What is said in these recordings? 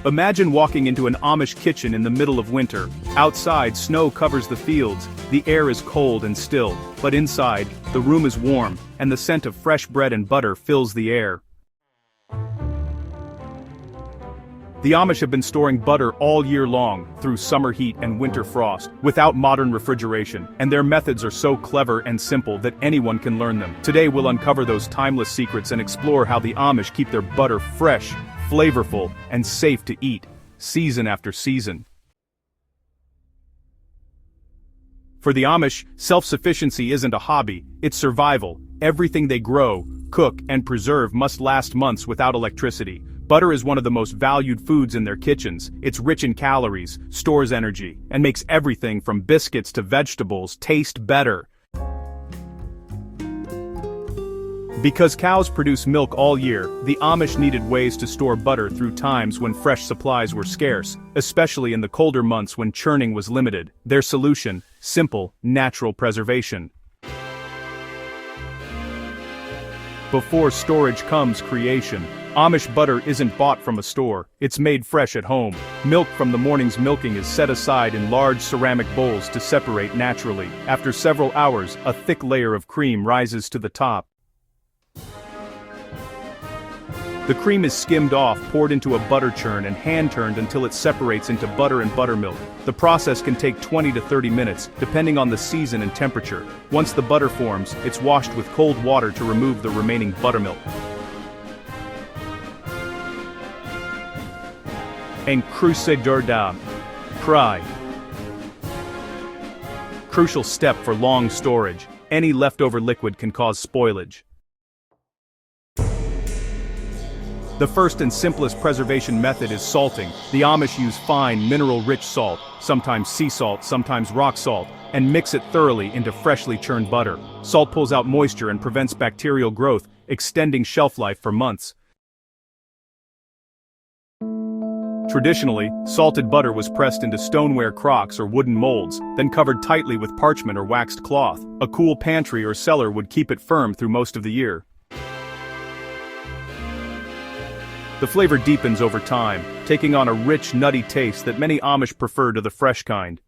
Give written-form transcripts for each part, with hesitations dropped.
Imagine walking into an Amish kitchen in the middle of winter. Outside, snow covers the fields, the air is cold and still, but inside, the room is warm, and the scent of fresh bread and butter fills the air. The Amish have been storing butter all year long, through summer heat and winter frost, without modern refrigeration, and their methods are so clever and simple that anyone can learn them. Today we'll uncover those timeless secrets and explore how the Amish keep their butter fresh, flavorful, and safe to eat, season after season. For the Amish, self-sufficiency isn't a hobby, it's survival. Everything they grow, cook, and preserve must last months without electricity. Butter is one of the most valued foods in their kitchens. It's rich in calories, stores energy, and makes everything from biscuits to vegetables taste better. Because cows produce milk all year, the Amish needed ways to store butter through times when fresh supplies were scarce, especially in the colder months when churning was limited. Their solution: simple, natural preservation. Before storage comes creation. Amish butter isn't bought from a store, it's made fresh at home. Milk from the morning's milking is set aside in large ceramic bowls to separate naturally. After several hours, a thick layer of cream rises to the top. The cream is skimmed off, poured into a butter churn and hand-turned until it separates into butter and buttermilk. The process can take 20 to 30 minutes, depending on the season and temperature. Once the butter forms, it's washed with cold water to remove the remaining buttermilk. And cry. Crucial step for long storage. Any leftover liquid can cause spoilage. The first and simplest preservation method is salting. The Amish use fine, mineral-rich salt, sometimes sea salt, sometimes rock salt, and mix it thoroughly into freshly churned butter. Salt pulls out moisture and prevents bacterial growth, extending shelf life for months. Traditionally, salted butter was pressed into stoneware crocks or wooden molds, then covered tightly with parchment or waxed cloth. A cool pantry or cellar would keep it firm through most of the year. The flavor deepens over time, taking on a rich, nutty taste that many Amish prefer to the fresh kind.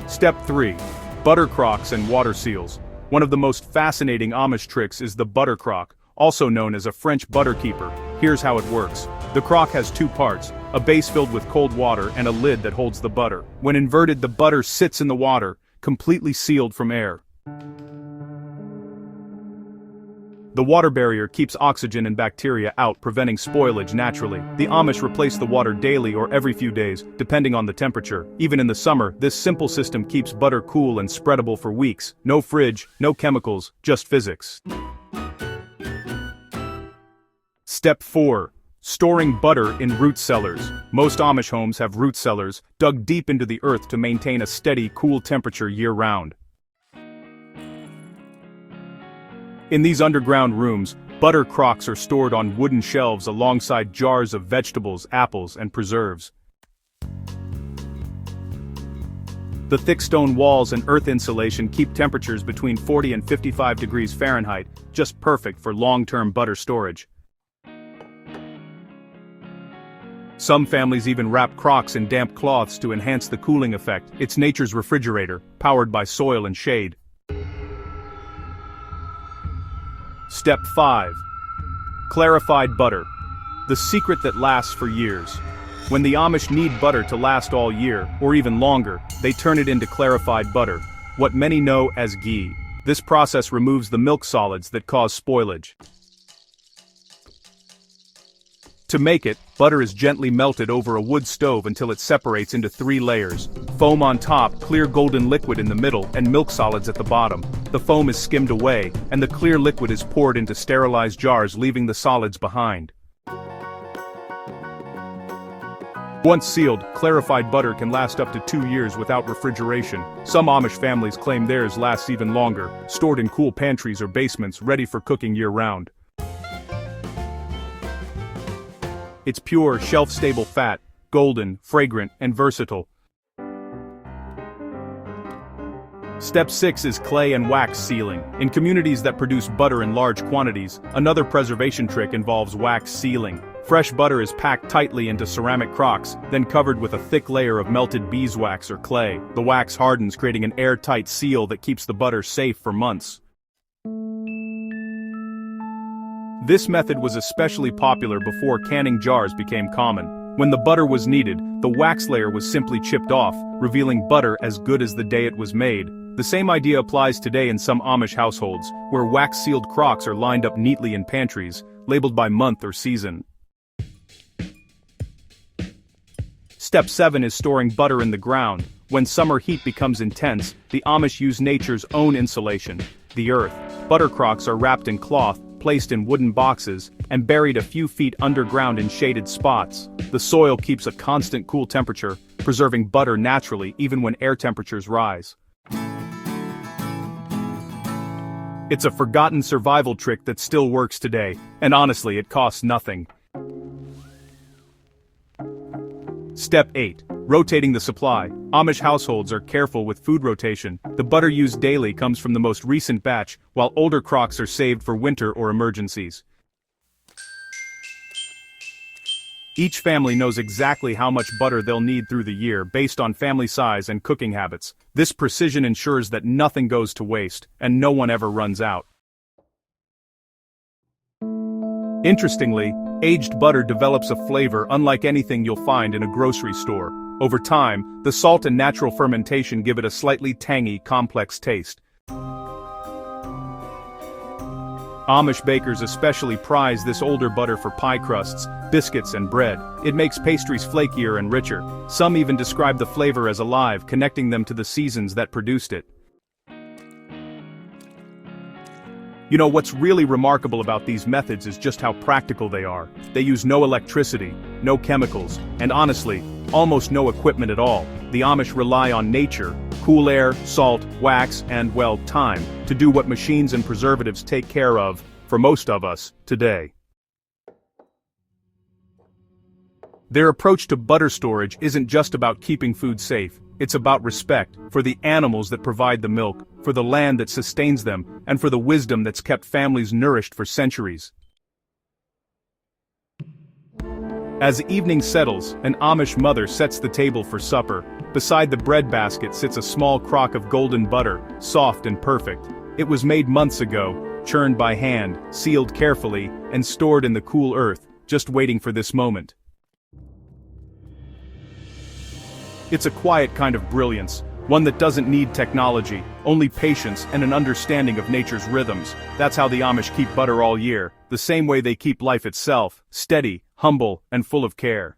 Step 3. Butter crocks and water seals. One of the most fascinating Amish tricks is the butter crock, also known as a French butter keeper. Here's how it works. The crock has two parts, a base filled with cold water and a lid that holds the butter. When inverted, the butter sits in the water, completely sealed from air. The water barrier keeps oxygen and bacteria out, preventing spoilage naturally. The Amish replace the water daily or every few days, depending on the temperature. Even in the summer, this simple system keeps butter cool and spreadable for weeks. No fridge, no chemicals, just physics. Step 4. Storing butter in root cellars. Most Amish homes have root cellars, dug deep into the earth to maintain a steady, cool temperature year-round. In these underground rooms, butter crocks are stored on wooden shelves alongside jars of vegetables, apples, and preserves. The thick stone walls and earth insulation keep temperatures between 40 and 55 degrees Fahrenheit, just perfect for long-term butter storage. Some families even wrap crocks in damp cloths to enhance the cooling effect. It's nature's refrigerator, powered by soil and shade. Step 5. Clarified butter. The secret that lasts for years. When the Amish need butter to last all year, or even longer, they turn it into clarified butter, what many know as ghee. This process removes the milk solids that cause spoilage. To make it, butter is gently melted over a wood stove until it separates into 3 layers. Foam on top, clear golden liquid in the middle, and milk solids at the bottom. The foam is skimmed away, and the clear liquid is poured into sterilized jars, leaving the solids behind. Once sealed, clarified butter can last up to 2 years without refrigeration. Some Amish families claim theirs lasts even longer, stored in cool pantries or basements ready for cooking year-round. It's pure, shelf-stable fat, golden, fragrant, and versatile. Step 6 is clay and wax sealing. In communities that produce butter in large quantities, another preservation trick involves wax sealing. Fresh butter is packed tightly into ceramic crocks, then covered with a thick layer of melted beeswax or clay. The wax hardens, creating an airtight seal that keeps the butter safe for months. This method was especially popular before canning jars became common. When the butter was needed, the wax layer was simply chipped off, revealing butter as good as the day it was made. The same idea applies today in some Amish households, where wax-sealed crocks are lined up neatly in pantries, labeled by month or season. Step 7 is storing butter in the ground. When summer heat becomes intense, the Amish use nature's own insulation, the earth. Butter crocks are wrapped in cloth, placed in wooden boxes, and buried a few feet underground in shaded spots. The soil keeps a constant cool temperature, preserving butter naturally even when air temperatures rise. It's a forgotten survival trick that still works today, and honestly, it costs nothing. Step 8. Rotating the supply. Amish households are careful with food rotation. The butter used daily comes from the most recent batch, while older crocks are saved for winter or emergencies. Each family knows exactly how much butter they'll need through the year based on family size and cooking habits. This precision ensures that nothing goes to waste, and no one ever runs out. Interestingly, aged butter develops a flavor unlike anything you'll find in a grocery store. Over time, the salt and natural fermentation give it a slightly tangy, complex taste. Amish bakers especially prize this older butter for pie crusts, biscuits, and bread. It makes pastries flakier and richer. Some even describe the flavor as alive, connecting them to the seasons that produced it. You know, what's really remarkable about these methods is just how practical they are. They use no electricity, no chemicals, and honestly, almost no equipment at all. The Amish rely on nature, cool air, salt, wax, and, well, time, to do what machines and preservatives take care of, for most of us, today. Their approach to butter storage isn't just about keeping food safe. It's about respect for the animals that provide the milk, for the land that sustains them, and for the wisdom that's kept families nourished for centuries. As evening settles, an Amish mother sets the table for supper. Beside the bread basket sits a small crock of golden butter, soft and perfect. It was made months ago, churned by hand, sealed carefully, and stored in the cool earth, just waiting for this moment. It's a quiet kind of brilliance, one that doesn't need technology, only patience and an understanding of nature's rhythms. That's how the Amish keep butter all year, the same way they keep life itself, steady, humble, and full of care.